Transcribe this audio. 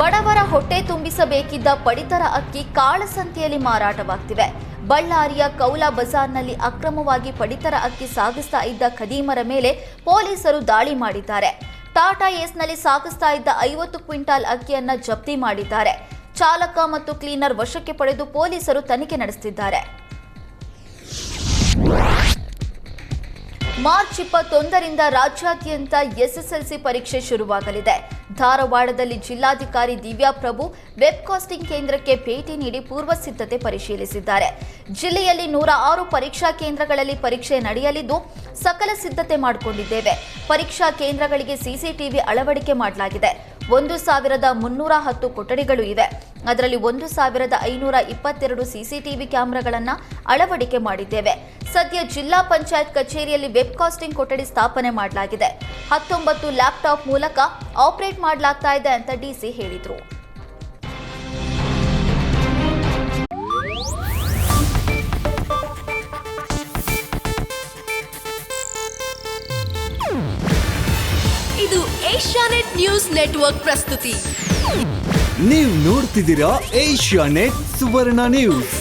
ಬಡವರ ಹೊಟ್ಟೆ ತುಂಬಿಸಬೇಕಿದ್ದ ಪಡಿತರ ಅಕ್ಕಿ ಕಾಳಸಂತೆಯಲ್ಲಿ ಮಾರಾಟವಾಗ್ತಿವೆ. ಬಳ್ಳಾರಿಯ ಕೌಲಾ ಬಜಾರ್ನಲ್ಲಿ ಅಕ್ರಮವಾಗಿ ಪಡಿತರ ಅಕ್ಕಿ ಸಾಗಿಸ್ತಾ ಇದ್ದ ಖದೀಮರ ಮೇಲೆ ಪೊಲೀಸರು ದಾಳಿ ಮಾಡಿದ್ದಾರೆ. ಟಾಟಾ ಏಸ್ನಲ್ಲಿ ಸಾಗಿಸ್ತಾ ಇದ್ದ 50 ಕ್ವಿಂಟಾಲ್ ಅಕ್ಕಿಯನ್ನ ಜಪ್ತಿ ಮಾಡಿದ್ದಾರೆ. ಚಾಲಕ ಮತ್ತು ಕ್ಲೀನರ್ ವಶಕ್ಕೆ ಪಡೆದು ಪೊಲೀಸರು ತನಿಖೆ ನಡೆಸುತ್ತಿದ್ದಾರೆ. ಮಾರ್ಚ್ 21ರಿಂದ ರಾಜ್ಯಾದ್ಯಂತ ಎಸ್ಎಸ್ಎಲ್ಸಿ ಪರೀಕ್ಷೆ ಶುರುವಾಗಲಿದೆ. ಧಾರವಾಡದಲ್ಲಿ ಜಿಲ್ಲಾಧಿಕಾರಿ ದಿವ್ಯಾ ಪ್ರಭು ವೆಬ್ಕಾಸ್ಟಿಂಗ್ ಕೇಂದ್ರಕ್ಕೆ ಭೇಟಿ ನೀಡಿ ಪೂರ್ವ ಸಿದ್ಧತೆ ಪರಿಶೀಲಿಸಿದ್ದಾರೆ. ಜಿಲ್ಲೆಯಲ್ಲಿ 106 ಪರೀಕ್ಷಾ ಕೇಂದ್ರಗಳಲ್ಲಿ ಪರೀಕ್ಷೆ ನಡೆಯಲಿದ್ದು ಸಕಲ ಸಿದ್ಧತೆ ಮಾಡಿಕೊಂಡಿದ್ದೇವೆ. ಪರೀಕ್ಷಾ ಕೇಂದ್ರಗಳಿಗೆ ಸಿಸಿಟಿವಿ ಅಳವಡಿಕೆ ಮಾಡಲಾಗಿದೆ. 1310 ಕೊಠಡಿಗಳು ಇವೆ. ಅದರಲ್ಲಿ 1522 ಸಿಸಿಟಿವಿ ಕ್ಯಾಮೆರಾಗಳನ್ನು ಅಳವಡಿಕೆ ಮಾಡಿದ್ದೇವೆ. ಸದ್ಯ ಜಿಲ್ಲಾ ಪಂಚಾಯತ್ ಕಚೇರಿಯಲ್ಲಿ ವೆಬ್ಕಾಸ್ಟಿಂಗ್ ಕೊಠಡಿ ಸ್ಥಾಪನೆ ಮಾಡಲಾಗಿದೆ. 19 ಲ್ಯಾಪ್ಟಾಪ್ ಮೂಲಕ ಆಪರೇಟ್ ಮಾಡಲಾಗ್ತಾ ಇದೆ ಅಂತ ಡಿಸಿ ಹೇಳಿದರು. ಇದು ಏಷ್ಯಾನೆಟ್ ನ್ಯೂಸ್ ನೆಟ್ವರ್ಕ್ ಪ್ರಸ್ತುತಿ. ನೀವು ನೋಡ್ತಿದ್ದೀರಾ ಏಷ್ಯಾನೆಟ್ ಸುವರ್ಣ ನ್ಯೂಸ್.